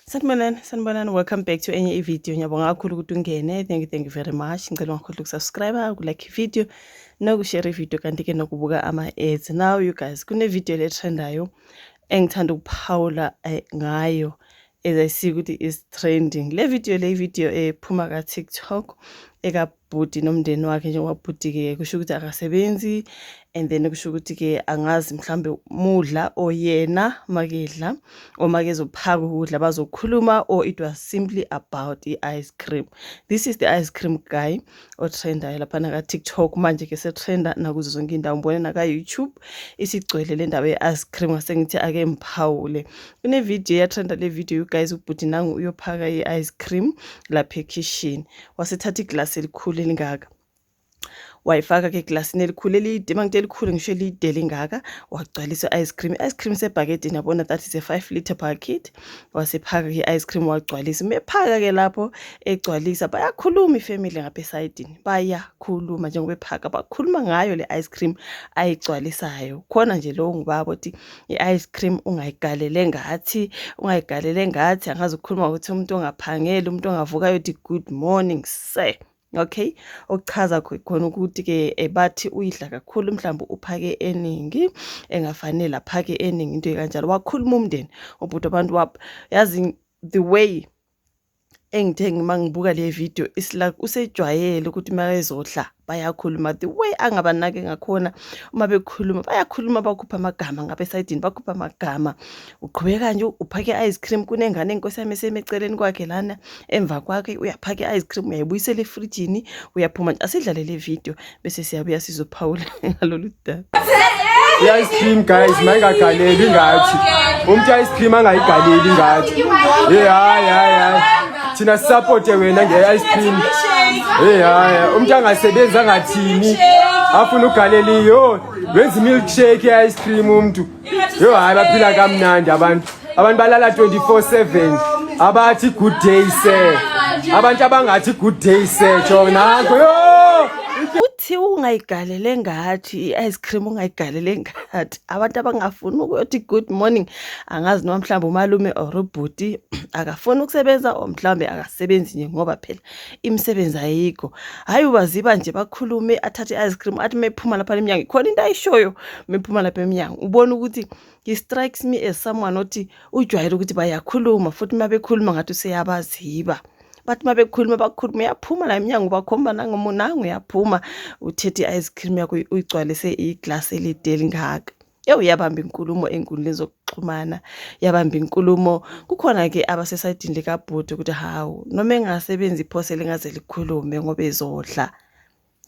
Sanibonani, welcome back to enye video. Ngiyabonga kakhulu ukuthi ungene. Thank you very much. Ngicela ungakhohlwa ukusubscribe, ukulike video, nokushare ivideo kanti ke nokubuka ama-ads. Now you guys, kune video le trendayo engithanda ukuphawula ngayo as I see ukuthi is trending. Le video ephuma ka TikTok ekabhudi nomndeni wakhe njengoba bhudi ke kusho ukuthi akasebenzi, and then kusho ukuthi ke angazi mhlambe mudla oyena makedla or makezophaka ukudla bazokhuluma, or it was simply about i-ice cream. This is the ice cream guy otrendayo laphana ka TikTok manje ke setrenda nakuzo zonke indawo, ngibone naka YouTube isigcwele le ndaba ye-ice cream. Ngase ngithi ake mphawule kune video yatrenda le video, you guys, ubhuti nangu uyophaka i-ice cream lapha ekitchen, wasethatha iglass elikhulu elingaka, wayifaka ke eglassini elikhulu elide, mangite elikhulu ngisho elide lingaka, wagcwalisa ice cream sebhaketini, yabona that is a 5 liter bucket. Wasephaka ke ice cream wagcwalisa, mephaka ke lapho egcwalisa bayakhuluma ifamily ngapha esayidini, bayakhuluma njengoba ephaka bakhuluma ngayo le ice cream ayigcwalisayo. Khona nje lo ngubaba othi i-ice cream ungayigalele ngathi angazi ukukhuluma ukuthi umuntu ongaphangele, umuntu ongavuka yothi good morning sir. Okay, okuchaza khona ukuthi ke bathi uyidla kakhulu mhlawumbe uphake eningi, engafanele aphake eningi, into ekanjalo. Wakhuluma umndeni ubhuti abantu wapha, yazi the way engithe ngimangibuka le video is like usejwayele ukuthi mayezodla bayakhuluma, the way angabanake ngakhona uma bekhuluma bayakhuluma, bakhupha amagama ngapha esayidini, bakhupha amagama. Uqhubeka nje uphake ice cream, kunengane enkosi yami esemeceleni kwakhe lana emva kwakhe, uyaphaka ice cream uyayibuyisela efrijini, uyaphuma nje. Asidlale le video bese siyabuya sizophawula ngalolu daba. I-ice cream guys mayingagaleli ngathi umuntu i-ice cream angayigaleli ngathi hayi thina support wena nge-ice cream. Umuntu angasebenzi angathini afuna ugaleli wenza milkshake ye-ice cream umuntu hayi baphila kamnandi abantu balala 24/7 abathi good day sir, abantu abangathi good day sir jonako uthi ungayigalele ngathi i-ice cream, ungayigalele ngathi abantu abangafuni ukuthi good morning. Angazi noma mhlawumbe umalume or ubhuti akafuni ukusebenza, or mhlawumbe akasebenzi nje ngoba phela imisebenzi ayikho. Hayi ubaziba nje bakhulume, athathe i-ice cream athi mephuma lapha eminyango khona into ayishoyo, mephuma lapha eminyango ubona ukuthi he strikes me as someone othi ujwayele ukuthi bayakhuluma, futhi mabekhuluma ngathi useyabaziba. Bathi mabekhuluma bakhuluma, uyaphuma la eminyango bakhomba nangomunango, uyaphuma uthethe i-ice cream yakho uyigcwalise iglass elide elingaka. Uyabamba inkulumo enkundleni zokuxhumana, yabamba inkulumo. Kukhona ke abasesayidini likabhuti ukuthi hawu noma engasebenzi iphose lingaze likhulume ngoba ezodla.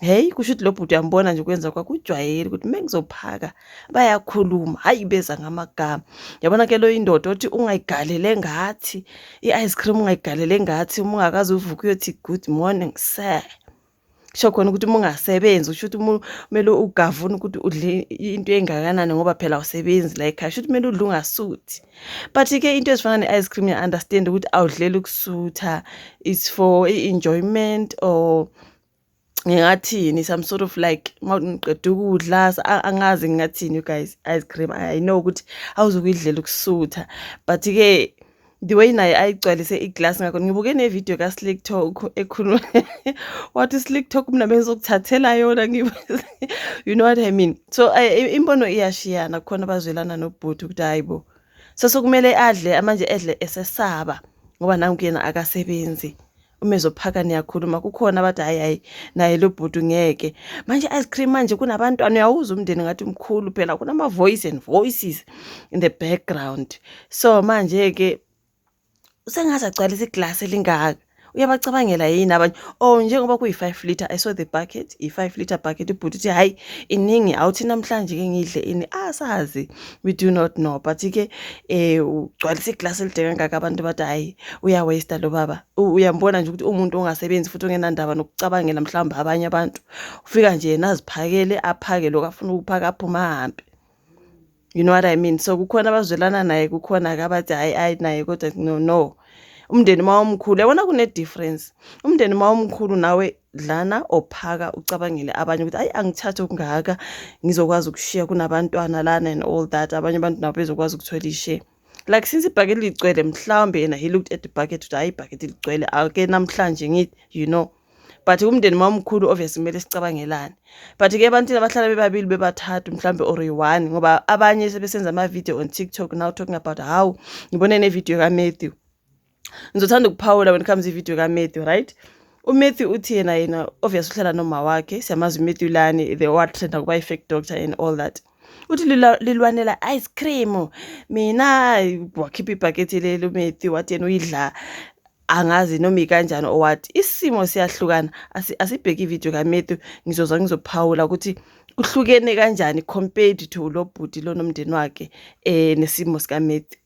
Hey, kusho ukuthi lo bhuti uyambona nje ukwenza kwakhe ujwayele ukuthi mengizophaka bayakhuluma, hayi beza ngamagama. Yabona ke lo indoda othi ungayigalele ngathi i-ice cream, ungayigalele ngathi uma ungakazi uvuka uyothi good morning sir. Kusho khona ukuthi uma ungasebenzi usho ukuthi kumele ugavune ukuthi udle into engakanani ngoba phela awusebenzi la ekhaya, usho ukuthi kumele udle ungasuthi. But ke into ezifana ne-ice cream ya understand ukuthi awudlela ukusutha, it's for enjoyment, or ngingathini some sort of like mawuqeda ukudla, angazi ngingathini you guys. Ice cream I know ukuthi awuzukuyidlela ukusutha, but ke the way naye ayigcwalise iglass ngakho. Ngibuke ne video ka Slick Talk ekhuluma wathi Slick Talk mina bengizokuthathela yona you know what I mean. So imbono iyashiyana, khona abazwelana nobhuti ukuthi hayibo so kumele adle manje edle esesaba ngoba nangu yena akasebenzi, umezophaka niyakhuluma. Kukhona abathi hayi naye lo bhuti ngeke manje ice cream, manje kunabantwana, uyawuza umndeni ngathi umkhulu phela kunama voices in the background. So manje ke usengaze agcwalisa iglass elingaka, uyabacabangela yini abanye? Njengoba kuyi-5 liter, I saw the bucket, i-5 liter bucket. Ibhuti uthi hayi iningi, awuthi namhlanje ke ngidle ini, asazi, we do not know. But ke ugcwalisa iglass elide kangaka, abantu bathi hayi uyawaste lo baba. Uyambona nje ukuthi umuntu ongasebenzi futhi ongenandaba nokucabangela mhlawumbe abanye abantu, ufika nje yena aziphakele, aphake lokho afuna ukuphaka, aphuma ahambe. You know what I mean. So kukhona abazwelana naye, kukhona ke abathi hayi naye kodwa no. Umndeni mawumkhulu, yabona kune difference. Umndeni mawumkhulu nawe dlana ophaka ucabangele abanye ukuthi hayi angithathe okungaka ngizokwazi ukushiya kunabantwana lana and all that, abanye abantu nabo bezokwazi ukuthola ishe. like since ibhakethi ligcwele mhlawumbe yena he looked at the bucket ukuthi hayi ibhakethi ligcwele ake namhlanje ngithi you know. But umndeni mamkhulu obviously kumele sicabangelane. But ke ebantwini abahlala bebabili bebathathu mhlambe or yi-1 ngoba abanye sebesenza ama-video on TikTok now talking about how ngibone ne-video kaMatthew. Ngizothanda ukuphawula when it comes to-video kaMatthew, right? UMatthew uthi yena obviously uhlala noma wakhe, siyamazi uMatthew lani, the what trend akuba i-fake doctor and all that. Uthi lilwanela ice cream. Mina wakhipha ibhakethi lelo uMatthew wathi yena uyidla angazi noma ikanjani or what. Isimo siyahlukana. Asibheke ivideo kaMatthew ngizophawula ukuthi kuhlukene kanjani compared to lo bhuti lo nomndeni wakhe nesimo sikaMatthew.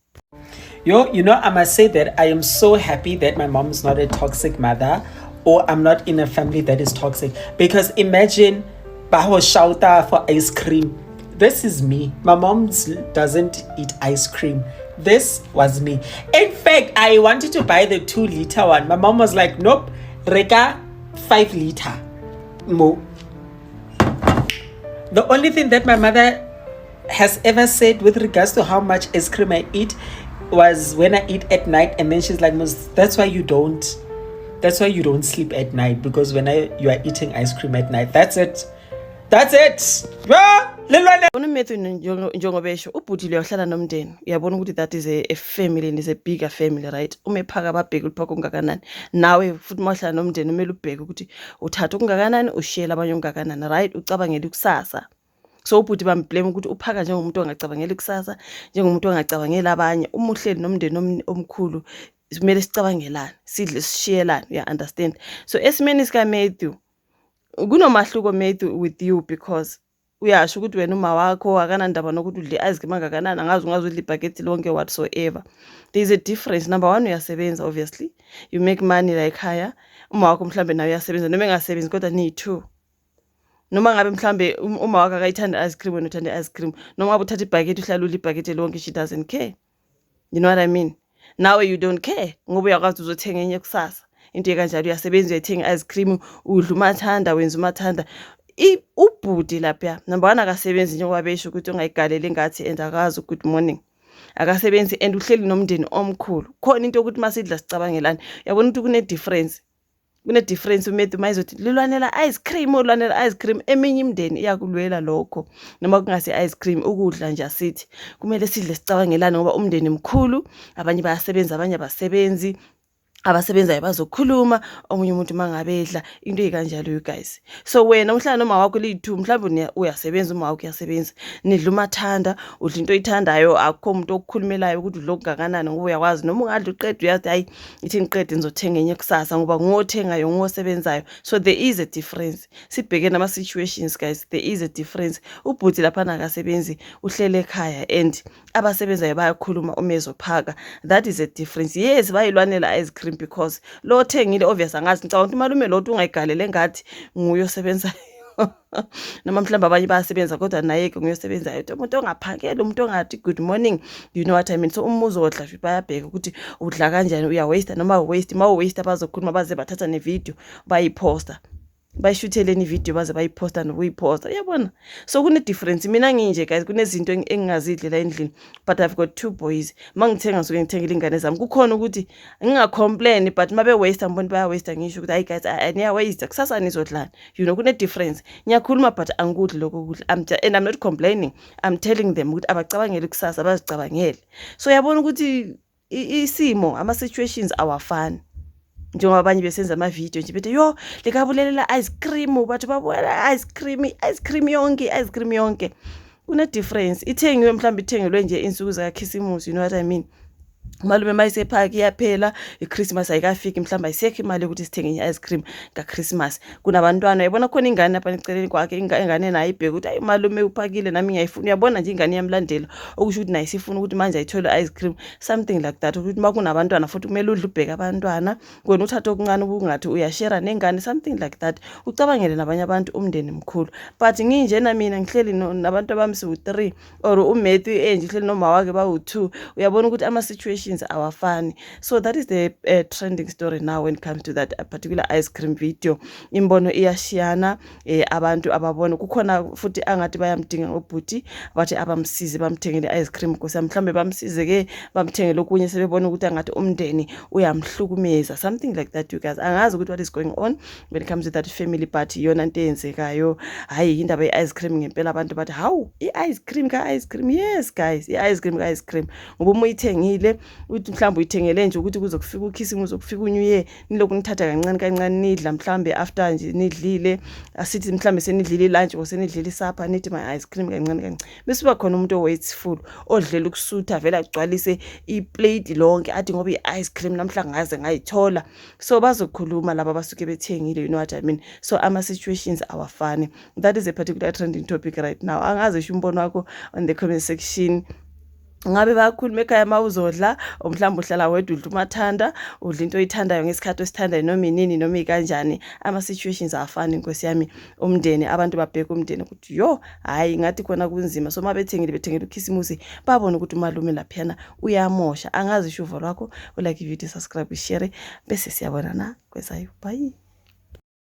Yo, you know, I must say that I am so happy that my mom's not a toxic mother, or I'm not in a family that is toxic. Because imagine baho shouta for ice cream. This is me. My mom doesn't eat ice cream. This was me. In fact, I wanted to buy the 2-liter one. My mom was like, nope, Reka 5-liter. Mo. The only thing that my mother has ever said with regards to how much ice cream I eat was when I eat at night, and then she's like, that's why you don't sleep at night, because when you are eating ice cream at night. That's it. UMatthew njengobesho ubhuti lo uhlala nomndeni, uyabona ukuthi that is a family and is a bigger family, right? Umephaka ababheke uphaka ungakanani, nawe futhi mawuhlala nomndeni umele ubheke ukuthi uthatha ungakanani ushiyela abanye ungakanani, right? Ucabangela ikusasa. So ubhuti bamblame ukuthi uphaka njengomuntu ongacabangela ikusasa, njengomuntu ongacabangela abanye. Umuhleli nomndeni omkhulu kumele sicabangelane, sidle sishiyelane, you understand? So esimeni sika Matthew kunomahluko Matthew with you, because uyasho ukuthi wena uma wakho akanandaba nokuthi udle ice cream kangakanani, ungazudla ibhakethi lonke whatsoever. There is a difference. Number 1, uyasebenza, obviously you make money like higher. Uma wakho mhlambe nawe uyasebenza noma engasebenzi kodwa ni two. Noma ngabe mhlambe uma wakho akayithanda ice cream wena uthanda ice cream, noma ngabe uthatha ibhakethi uhlala udla ibhakethi lonke, she doesn't care. You know what I mean? Nawe you don't care ngoba uyakwazi uzothenga enye kusasa. Into ekanjalo uyasebenza uyathenga ice cream, udla umathanda, wenza umathanda. Ubhuti lapha number 1 akasebenzi njengoba besho ukuthi ungayigaleli ngathi and akazi good morning. Akasebenzi and uhleli nomndeni omkhulu. Khona into ukuthi masidla sicabangelana. Uyabona ukuthi kune difference uMatthew mayizothi lilwanela ice cream, eminye imndeni iyakulwela lokho. Noma kungase ice cream ukudla nje asithi kumele sidle sicabangelana ngoba umndeni mkhulu, abanye bayasebenza abanye abasebenzi. Abasebenzayo bazokhuluma, omunye umuntu mangabedla into ekanjalo you guys. So wena uhlala noma wakho li2 mhlawumbe uyasebenza, uma wakho uyasebenza, nidla umathanda, udla into oyithandayo, akukho umuntu okukhulumelayo ukuthi udla okungakanani ngoba uyakwazi noma ungadla uqede uyathi hayi ithi ngiqede ngizothenga enye kusasa ngoba ngothengayo ngosebenzayo. So there is a difference. Sibheke nama situations guys, there is a difference. Ubhuti lapha nakasebenzi uhlele ekhaya and abasebenzayo bayakhuluma umezophaka. That is a difference. Yes, bayilwanela ice cream because lo thengile obvious angazi ngicabanga ukuthi malume lo ungayigalele ngathi nguye osebenzayo. Noma mhlawumbe abanye bayasebenza kodwa naye ke nguyosebenzayo. Umuntu ongaphakela, umuntu ongathi good morning, you know what I mean? So umuzo odla bayabheka ukuthi udla kanjani, uya waste noma waste, ma waste bazokhuluma baze bathatha ne video bayiposta. Bayishutheleni video baze bayiposta nokuyiposta, uyabona? So kune difference. Mina nginje guys, kunezinto engingazidlela endlini, but I've got 2 boys. Mangithenga ngisuke ngithengile ingane zami, kukhona ukuthi ngingacomplain, but mabe waste amboni baya waste ngisho ukuthi hayi guys aniya waste kusasa nizodlana. You know kune difference. Ngiyakhuluma but angikudli lokho kudla. And I'm not complaining. I'm telling them ukuthi abacabangele kusasa, bazicabangele. So uyabona ukuthi isimo ama situations awafani. Njengoba abanye besenza ama video nje bethe yo likabulelela ice cream, bathi babulela ice cream yonke. Kuna difference. Ithengiwe mhlawumbe ithengelwe nje insuku zakaKhisimusi, you know what I mean? Malume mayisephaki yaphela, iChristmas ayikafiki mhlawumbe ayisekho imali ukuthi sithenge ice cream kaChristmas. Kunabantwana uyabona khona ingane lapha eceleni kwakhe, ingane nayo ibheka ukuthi ayi malume uphakile nami ngiyayifuna. Uyabona nje ingane yamlandela okusho ukuthi nayo sifuna ukuthi manje ayithole ice cream, something like that. Ukuthi makunabantwana futhi kumele udle ubheka abantwana, wena uthatha okuncane ubungathi uyashare nengane, something like that. Ucabangele nabanye abantu umndeni mkhulu. But nginjena mina ngihleli nabantu abami 3 or uMatthew enje uhleli noma wake ba 2. Uyabona ukuthi ama situations situations awafani. So that is the trending story now when it comes to that particular ice cream video. Imbono iyashiyana, abantu ababona kukhona futhi angathi bayamdinga ngobhuti bathi abamsize bamthengele ice cream kusa mhlambe bamsize ke bamthengele okunye sebebona ukuthi angathi umndeni uyamhlukumeza, something like that. You guys, angazi ukuthi what is going on when it comes to that family party. Yona into eyenzekayo hayi indaba ye-ice cream ngempela. Abantu bathi hawu i-ice cream ka-ice cream. Yes guys, i-ice cream ka-ice cream ngoba uma uyithengile uthi mhlawumbe uyithengele nje ukuthi kuzokufika ukhisimusi uzokufika uNew Year nilokhu nithatha kancane kancane nidla mhlawumbe after nje nidlile asithi mhlawumbe senidlile lunch or senidlile supper nithi my ice cream kancane kancane bese kuba khona umuntu owateful odlela ukusutha vele agcwalise iplate lonke athi ngoba i-ice cream namhla ngaze ngayithola. So bazokhuluma laba basuke bethengile, you know what I mean. So ama situations awafani. That is a particular trending topic right now. Angazi sho umbono wakho on the comment section. Ngabe bakhuluma ekhaya mawuzodla mhlawumbe uhlala wedwa udla umathanda udla into oyithandayo ngesikhathi osithandayo noma inini noma ikanjani. Ama situations afani Nkosi yami. Umndeni abantu babheka umndeni ukuthi yo hayi ngathi khona kunzima, so bethengile ukhisimusi babona ukuthi umalume laphana uyamosha. Angazi sho uvo lwakho, ulike video, subscribe, share bese siyabona na kwezayo. Bye.